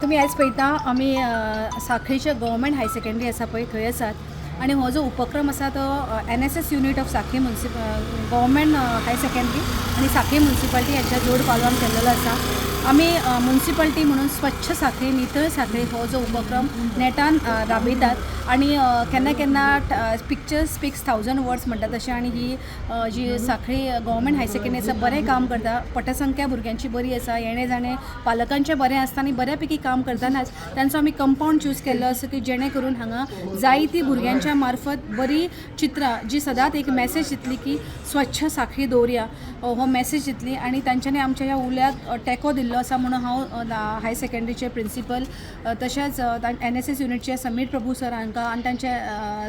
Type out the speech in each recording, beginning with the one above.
तुम्ही आज पळयता आमी सांखळीचे गव्हर्मेंट हाय सेकंडरी आसा पळय थंय आसात आणि हो जो उपक्रम आसा तो NSS unit of Sankhali government high secondary आणि सांखळी म्युन्सिपालिटी यांच्या जोड पालवान केल्लो आसा. आमी म्युन्सिपालिटी म्हणून स्वच्छ सांखळी नितळ सांखळी हो जो उपक्रम नेटान राबयतात आणि केन्ना केन्ना पिक्चर्स स्पीक्स 1000 वर्ड्स म्हणटात तशें आणि ही जी सांखळी गव्हर्मेंट हाय सेकंडरी आसा बरें काम करता. पटसंख्या भुरग्यांची बरी आसा, येणे जाणे पालकांचें बरें आसता आनी बऱ्या पैकी काम करतानाच तांचो आमी कंपाऊंड चूज केल्लो आसा की जेणे करून हांगा जायती भुरग्यांच्या मार्फत बरी चित्रां जी सदांच एक मॅसेज दितली की स्वच्छ सांखळी दवरया हो मॅसेज दितली आणि तांच्यांनी आमच्या ह्या उल्याक तेंको दिल्लो आसा म्हणून हांव हाय सेकंडरीचे प्रिंसिपल तशेंच NSS युनिटचे समीर प्रभू सर हांकां आनी तांचे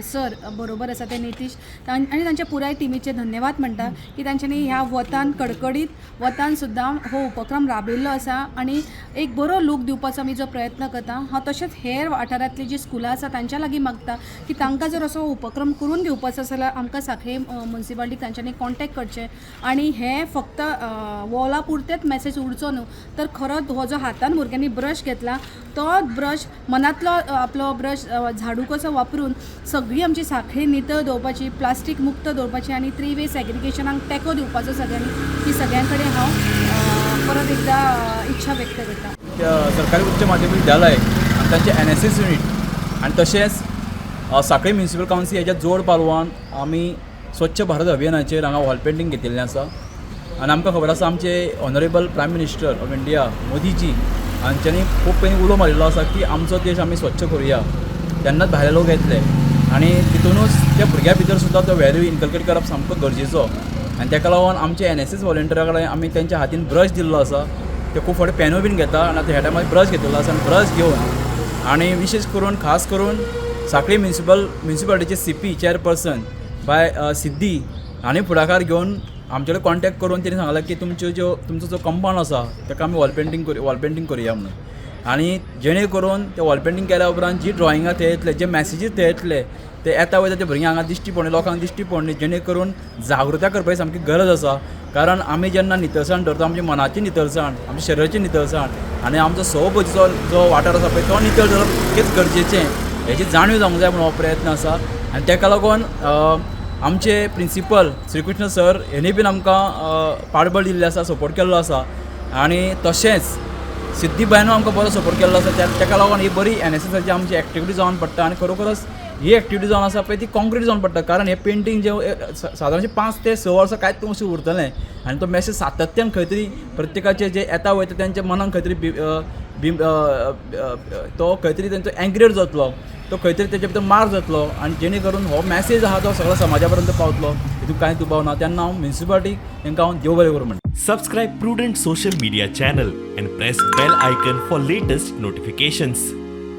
सर बरोबर आसा ते नितीश आनी तांच्या पुराय टिमीचे धन्यवाद म्हणटा की तांच्यांनी ह्या वतान कडकडीत वतान सुद्दां हो उपक्रम राबयल्लो आसा आणि एक बरो लूक दिवपाचो आमी जो प्रयत्न करता. हांव तशेंच हेर वाठारांतली जी स्कुलां आसा तांच्या लागीं मागता की तांकां जर असो उपक्रम करून दिवपाचो जाल्यार आमकां सांखळी म्युन्सिपालिटीक तांच्यांनी कॉन्टॅक्ट करचें आणि हे फक्त वॉला पुरतेच मॅसेज उरचो न्हू तर खरोच हो जो हातान भुरग्यांनी ब्रश घेतला तो ब्रश मनांतलो आपलो ब्रश झाडू कसो वापरून सगळी आमची सांखळी नितळ दवरपाची, प्लास्टीक मुक्त दवरपाची आणि 3 वे सेग्रिगेशनाक तेंको दिवपाचो सगळ्यांनी ही सगळ्यां कडेन हांव परत एकदा इच्छा व्यक्त करता. सरकारी उच्च माध्यमिक विद्यालय आणि तांचे NSS युनिट आणि तशेंच सांखळी म्युनिसिपल कावन्सील हेच्या जोड पालवान आमी स्वच्छ भारत अभियानाचेर हांगा वॉल पेंटींग घेतिल्लें आसा आणि आमकां खबर आसा आमचे honourable prime minister of India Modi ji हांच्यांनी खूब पयलीं उलो मारिल्लो आसा की आमचो देश आमी स्वच्छ करुया. तेन्नाच भायले लोक येतले आणि तितूनच त्या भुरग्यां भितर सुद्दां तो वॅल्यू इनकल्केट करप सामको गरजेचो आणि ताका लागून आमचे NSS वॉलंटियरा कडेन आमी तेंच्या हातीन ब्रश दिल्लो आसा. ते खूब फावटी पेनू बीन घेता आणि आतां ह्या टायमार ब्रश घेतिल्लो आसा आनी ब्रश घेवन आणि विशेश करून खास करून सांखळी म्युन्सिपालिटीचे CP चेअरपर्सन बाय सिद्धी हांणी फुडाकार घेवन आमचे कडेन कॉन्टॅक्ट करून तेणी सांगलां की तुमचो जो कंपाऊंड आसा ताका आमी वॉल पेंटींग करुया म्हणून आणि जेणे करून ते वॉल पेंटींग केल्या उपरांत जी ड्रॉइंगां थंय येतले जे मॅसेजीस थंय येतले ते येता वयता ते भुरग्यांक हांगा दिश्टी पडले लोकांक दिश्टी पडले जेणे करून जागृताय करपाची सामकी गरज आसा. कारण आमी जेन्ना नितळसाण धरता आमच्या मनाची नितळसाण आमच्या शरिराची नितळसाण आणि आमचो सवभोवतीचो जो वाठार आसा पळय तो नितळ धरप तितकेंच गरजेचें हेची जाणीव जावंक जाय म्हणून हो प्रयत्न आसा. आनी ताका लागून आमचे प्रिंसिपल श्रीकृष्ण सर हेणी बीन आमकां पाठबळ दिल्लें आसा, सपोर्ट केल्लो आसा आणि तशेंच सिद्धी बायनो आमकां बरो सपोर्ट केल्लो आसा. ताका लागून ही बरी NSSची आमची एक्टिविटी जावन पडटा आणि खरोखरच ही एक्टिविटी जावन आसा पळय ती कॉन्क्रीट जावन पडटा. कारण हे पेंटींग जे सादारणशे 5 ते 6 वर्सां कांयच अशें उरतलें आनी तो मॅसेज सातत्यान खंय तरी प्रत्येकाचे जे येता वयता तेंच्या मनान खंय तरी तो खंय तरी तेंचो एंग्रेड जातलो, तो खंय तरी तेजे भितर मार्क जातलो आणि जेणे करून हो मॅसेज आहा तो सगळ्या समाजा पर्यंत पावतलो हितून कांय दुबाव ना. तेन्ना हांव म्युन्सिपालिटीक तांकां हांव देव बरें करूं म्हणटा. Subscribe Prudent social media channel and press bell icon for latest notifications.